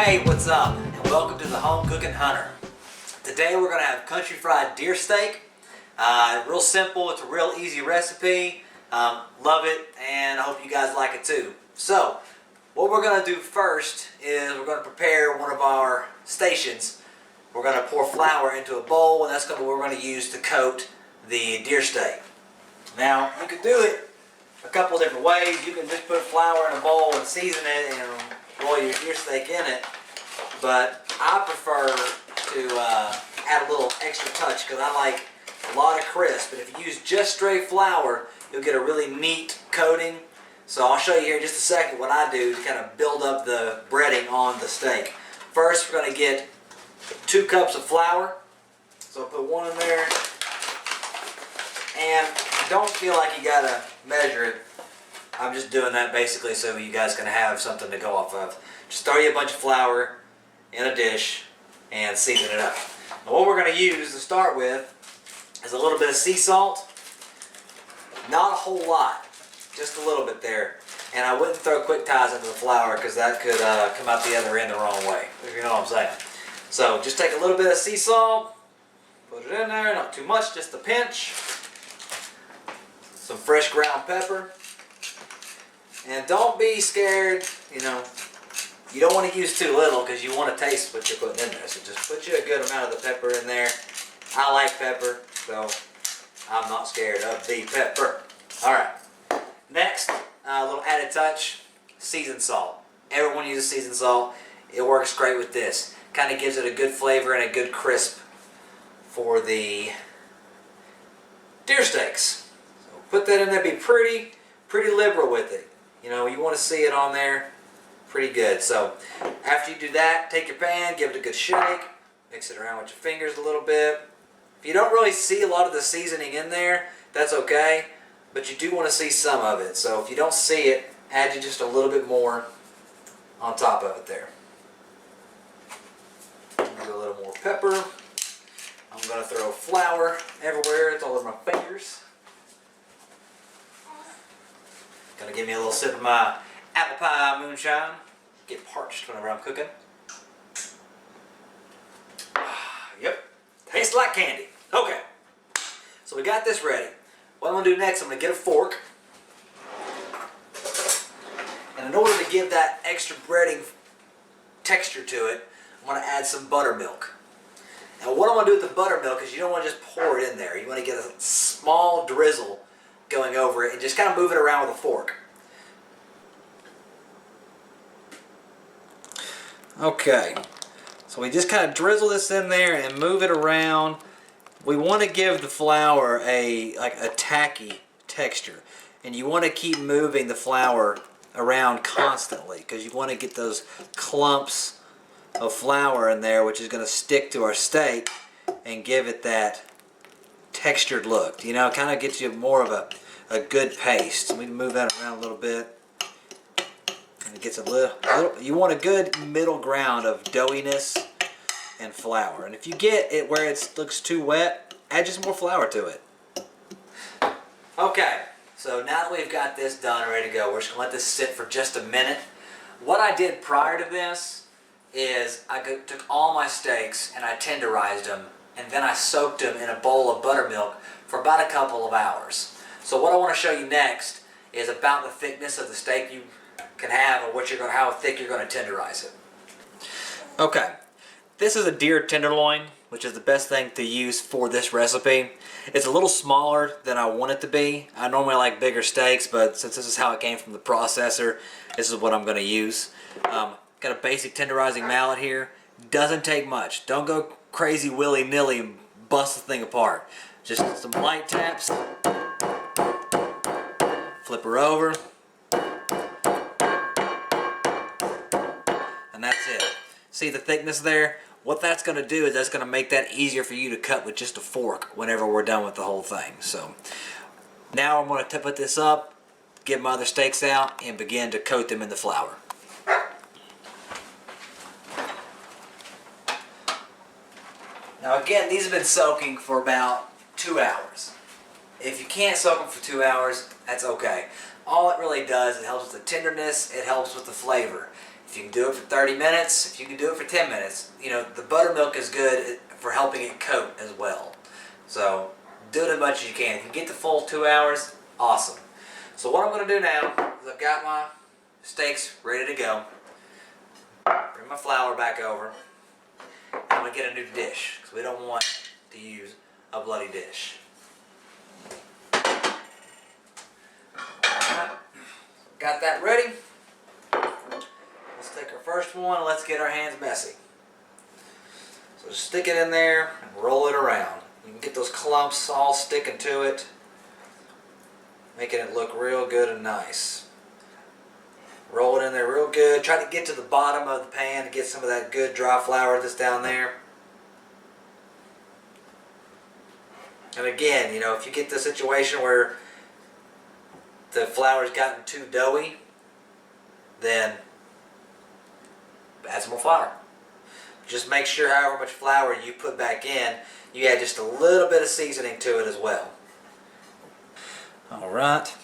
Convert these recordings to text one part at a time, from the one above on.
Hey, what's up? And welcome to the Home Cookin Hunter. Today we're going to have country fried deer steak. Real simple, it's a real easy recipe. Love it, and I hope you guys like it too. So, what we're going to do first is we're going to prepare one of our stations. We're going to pour flour into a bowl, and that's what we're going to use to coat the deer steak. Now, you can do it a couple different ways. You can just put flour in a bowl and season it and roll your deer steak in it. But I prefer to add a little extra touch because I like a lot of crisp. But if you use just straight flour, you'll get a really neat coating. So I'll show you here in just a second what I do to kind of build up the breading on the steak. First, we're going to get 2 cups of flour. So I'll put one in there. And don't feel like you got to measure it. I'm just doing that basically so you guys can have something to go off of. Just throw you a bunch of flour in a dish and season it up. Now what we're going to use to start with is a little bit of sea salt. Not a whole lot, just a little bit there. And I wouldn't throw quick ties into the flour because that could come out the other end the wrong way, if you know what I'm saying. So just take a little bit of sea salt, put it in there, not too much, just a pinch. Some fresh ground pepper. And don't be scared, you don't want to use too little because you want to taste what you're putting in there. So just put you a good amount of the pepper in there. I like pepper, so I'm not scared of the pepper. Alright, next, a little added touch, seasoned salt. Everyone uses seasoned salt. It works great with this. Kind of gives it a good flavor and a good crisp for the deer steaks. So put that in there, be pretty liberal with it. You want to see it on there pretty good. So after you do that, take your pan, give it a good shake, mix it around with your fingers a little bit. If you don't really see a lot of the seasoning in there, that's okay, but you do want to see some of it. So if you don't see it, add just a little bit more on top of it there. Do a little more pepper. I'm going to throw flour everywhere. It's all over my fingers. Gonna give me a little sip of my apple pie moonshine. Get parched whenever I'm cooking. Yep, tastes like candy. Okay, so we got this ready. What I'm gonna do next, I'm gonna get a fork. And in order to give that extra breading texture to it, I'm gonna add some buttermilk. Now what I'm gonna do with the buttermilk is you don't want to just pour it in there. You want to get a small drizzle going over it and just kind of move it around with a fork. Okay, so we just kind of drizzle this in there and move it around. We want to give the flour a tacky texture, and you want to keep moving the flour around constantly because you want to get those clumps of flour in there, which is going to stick to our steak and give it that textured look. Kind of gets you more of a good paste. So we move that around a little bit. And it gets a little, you want a good middle ground of doughiness and flour. And if you get it where it looks too wet, add just more flour to it. Okay, so now that we've got this done and ready to go, we're just going to let this sit for just a minute. What I did prior to this is I took all my steaks and I tenderized them, and then I soaked them in a bowl of buttermilk for about a couple of hours. So what I want to show you next is about the thickness of the steak you can have and how thick you're going to tenderize it. Okay, this is a deer tenderloin, which is the best thing to use for this recipe. It's a little smaller than I want it to be. I normally like bigger steaks, but since this is how it came from the processor, this is what I'm going to use. Got a basic tenderizing mallet here. Doesn't take much. Don't go crazy willy-nilly and bust the thing apart. Just some light taps. Flip her over. And that's it. See the thickness there? What that's going to do is that's going to make that easier for you to cut with just a fork whenever we're done with the whole thing. So now I'm going to put this up, get my other steaks out, and begin to coat them in the flour. Now again, these have been soaking for about 2 hours. If you can't soak them for 2 hours, that's okay. All it really does, it helps with the tenderness, it helps with the flavor. If you can do it for 30 minutes, if you can do it for 10 minutes, you know, the buttermilk is good for helping it coat as well. So do it as much as you can. If you get the full 2 hours, awesome. So what I'm going to do now is I've got my steaks ready to go. Bring my flour back over. I'm going to get a new dish because we don't want to use a bloody dish. Alright, got that ready. Let's take our first one and let's get our hands messy. So just stick it in there and roll it around. You can get those clumps all sticking to it, making it look real good and nice. Roll it in there real good. Try to get to the bottom of the pan to get some of that good dry flour that's down there. And again, you know, if you get the situation where the flour's gotten too doughy, then add some more flour. Just make sure however much flour you put back in, you add just a little bit of seasoning to it as well. Alright,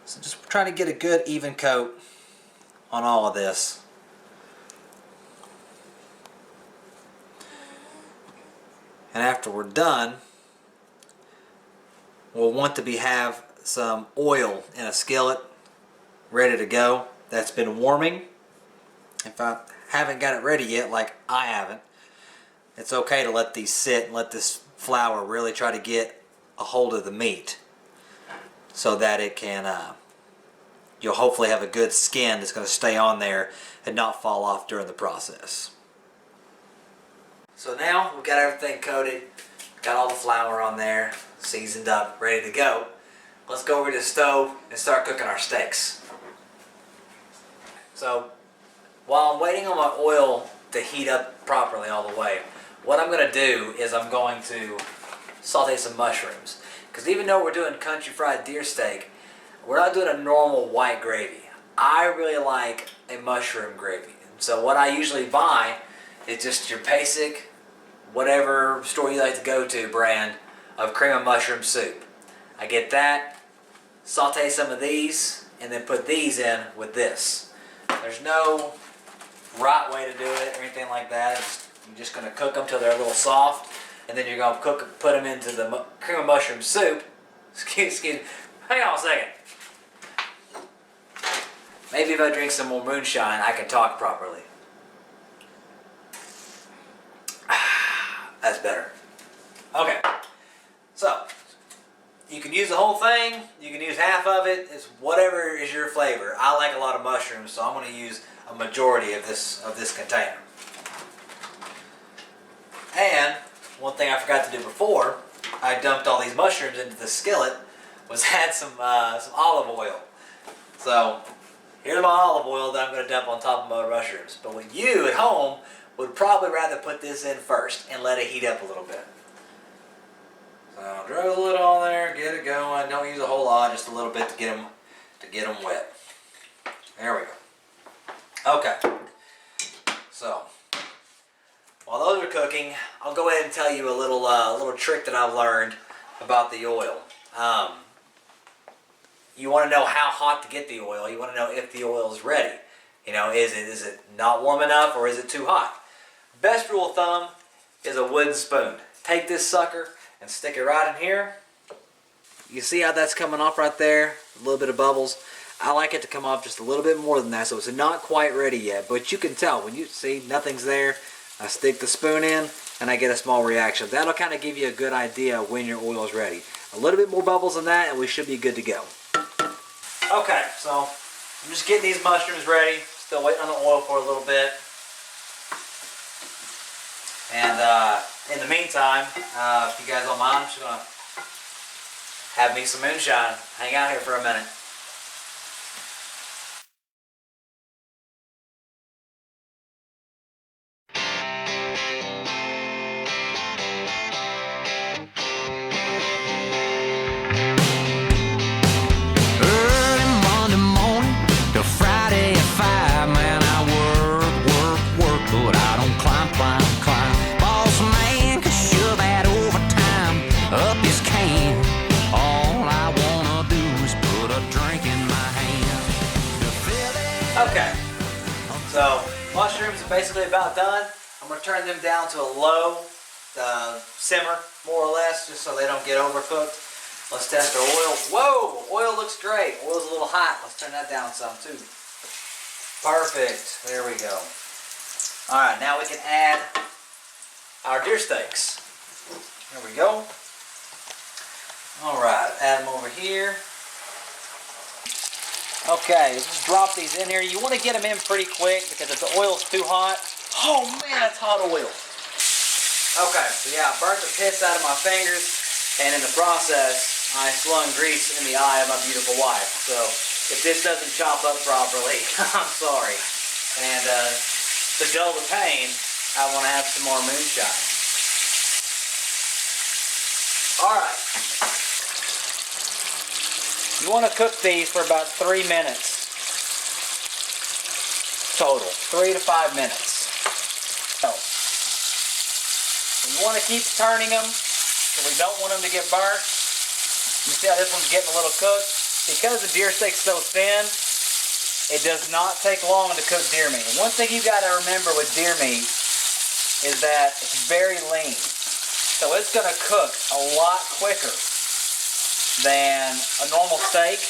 so just trying to get a good even coat on all of this. And after we're done, we'll want to have some oil in a skillet ready to go that's been warming. If I haven't got it ready yet, like I haven't, it's okay to let these sit and let this flour really try to get a hold of the meat so that it can, you'll hopefully have a good skin that's going to stay on there and not fall off during the process. So now we've got everything coated, got all the flour on there, seasoned up, ready to go. Let's go over to the stove and start cooking our steaks. So while I'm waiting on my oil to heat up properly all the way, what I'm going to do is I'm going to saute some mushrooms. Because even though we're doing country fried deer steak, we're not doing a normal white gravy. I really like a mushroom gravy. So what I usually buy is just your basic, whatever store you like to go to brand of cream of mushroom soup. I get that, saute some of these, and then put these in with this. There's no right way to do it or anything like that. You're just going to cook them till they're a little soft, and then you're going to put them into the cream of mushroom soup. Excuse me. Hang on a second. Maybe if I drink some more moonshine, I can talk properly. That's better. Okay. So, you can use the whole thing, you can use half of it, it's whatever is your flavor. I like a lot of mushrooms, so I'm going to use a majority of this container. And one thing I forgot to do before I dumped all these mushrooms into the skillet was add some olive oil. So here's my olive oil that I'm going to dump on top of my mushrooms. But when you at home would probably rather put this in first and let it heat up a little bit. So drizzle it on there, get it going. Don't use a whole lot, just a little bit to get them wet. There we go. Okay. So while those are cooking, I'll go ahead and tell you a little trick that I've learned about the oil. You want to know how hot to get the oil. You want to know if the oil is ready. You know, is it not warm enough or is it too hot? Best rule of thumb is a wooden spoon. Take this sucker and stick it right in here. You see how that's coming off right there? A little bit of bubbles. I like it to come off just a little bit more than that, so it's not quite ready yet. But you can tell when you see nothing's there. I stick the spoon in and I get a small reaction. That'll kind of give you a good idea when your oil is ready. A little bit more bubbles than that and we should be good to go. Okay, so I'm just getting these mushrooms ready. Still waiting on the oil for a little bit. And in the meantime, if you guys don't mind, I'm just going to have me some moonshine. Hang out here for a minute. All I wanna do is put a drink basically about done. I'm going to turn them down to a low simmer, more or less, just so they don't get overcooked. Let's test our oil. Whoa, oil looks great. Oil's a little hot. Let's turn that down some too. Perfect. There we go. All right, now we can add our deer steaks. There we go. All right, add them over here. Okay, let's just drop these in here. You want to get them in pretty quick because if the oil's too hot, oh man, that's hot oil. Okay, so yeah, I burnt the piss out of my fingers, and in the process, I slung grease in the eye of my beautiful wife. So if this doesn't chop up properly, I'm sorry. And to dull the pain, I want to have some more moonshine. All right. You want to cook these for about 3 minutes total, 3 to 5 minutes. So you want to keep turning them, so we don't want them to get burnt. You see how this one's getting a little cooked? Because the deer steak's so thin, it does not take long to cook deer meat. And one thing you got to remember with deer meat is that it's very lean. So it's going to cook a lot quicker than a normal steak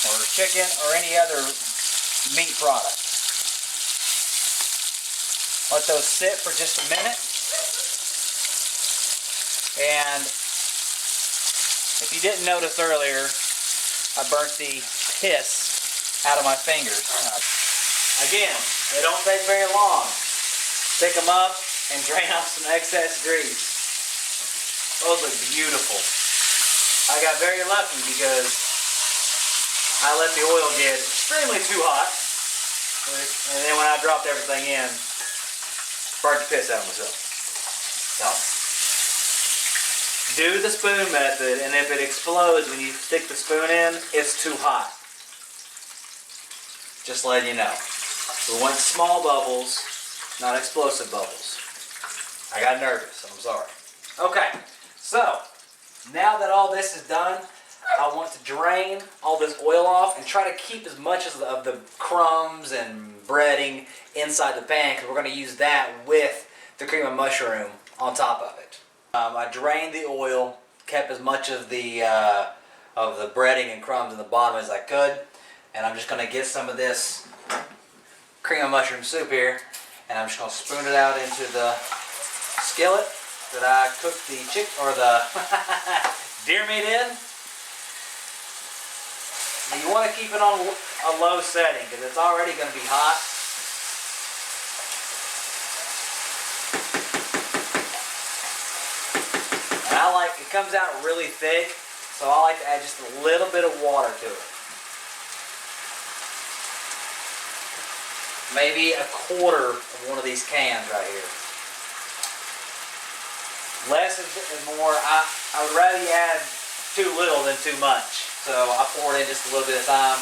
or chicken or any other meat product. Let those sit for just a minute. And if you didn't notice earlier, I burnt the piss out of my fingers. Again, they don't take very long. Pick them up and drain off some excess grease. Those look beautiful. I got very lucky because I let the oil get extremely too hot. And then when I dropped everything in, burnt the piss out of myself. So, do the spoon method, and if it explodes when you stick the spoon in, it's too hot. Just letting you know. We want small bubbles, not explosive bubbles. I got nervous, I'm sorry. Okay, so now that all this is done, I want to drain all this oil off and try to keep as much of the crumbs and breading inside the pan, because we're going to use that with the cream of mushroom on top of it. I drained the oil, kept as much of the breading and crumbs in the bottom as I could, and I'm just going to get some of this cream of mushroom soup here, and I'm just going to spoon it out into the skillet that I cooked the the deer meat in. And you want to keep it on a low setting because it's already going to be hot. And it comes out really thick, so I like to add just a little bit of water to it. Maybe a quarter of one of these cans right here. Less is more. I would rather you add too little than too much. So I pour it in just a little bit of time.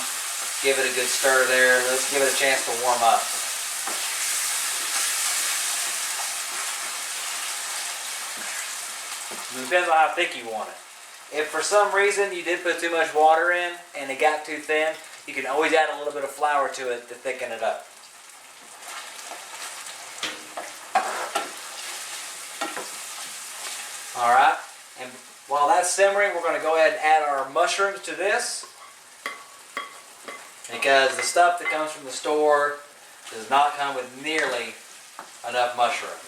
Give it a good stir there. Let's give it a chance to warm up. It depends on how thick you want it. If for some reason you did put too much water in and it got too thin, you can always add a little bit of flour to it to thicken it up. Alright, and while that's simmering, we're going to go ahead and add our mushrooms to this, because the stuff that comes from the store does not come with nearly enough mushroom.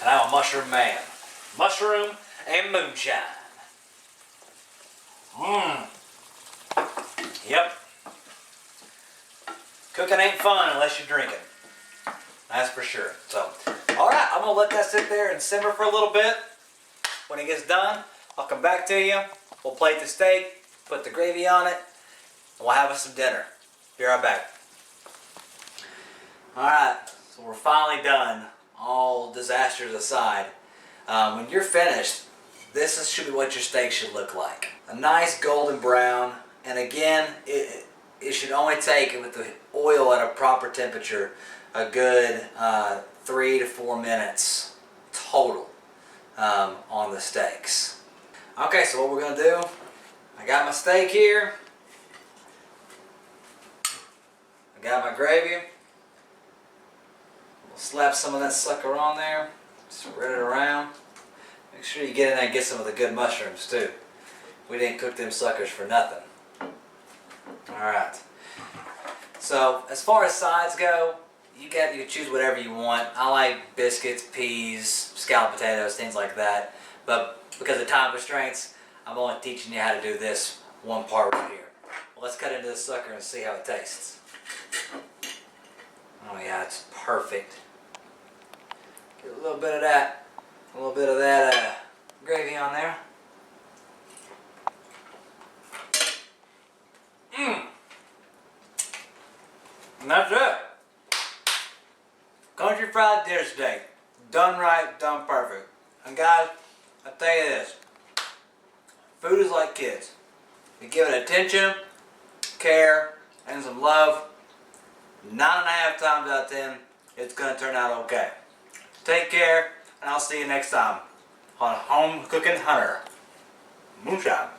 And I'm a mushroom man. Mushroom and moonshine. Yep. Cooking ain't fun unless you're drinking. That's for sure. So, alright, I'm going to let that sit there and simmer for a little bit. When it gets done, I'll come back to you. We'll plate the steak, put the gravy on it, and we'll have us some dinner. Be right back. Alright, so we're finally done. All disasters aside. When you're finished, this should be what your steak should look like. A nice golden brown, and again, it should only take, with the oil at a proper temperature, a good 3 to 4 minutes total on the steaks. Okay, so what we're going to do, I got my steak here. I got my gravy. Slap some of that sucker on there. Spread it around. Make sure you get in there and get some of the good mushrooms too. We didn't cook them suckers for nothing. Alright. So as far as sides go, you can choose whatever you want. I like biscuits, peas, scalloped potatoes, things like that. But because of time constraints, I'm only teaching you how to do this one part right here. Well, let's cut into this sucker and see how it tastes. Oh yeah, it's perfect. Get a little bit of that, gravy on there. And that's it. Country fried dinner steak. Done right, done perfect. And guys, I tell you this. Food is like kids. You give it attention, care, and some love, 9.5 times out of 10, it's going to turn out okay. Take care, and I'll see you next time on Home Cookin Hunter. Moonshine.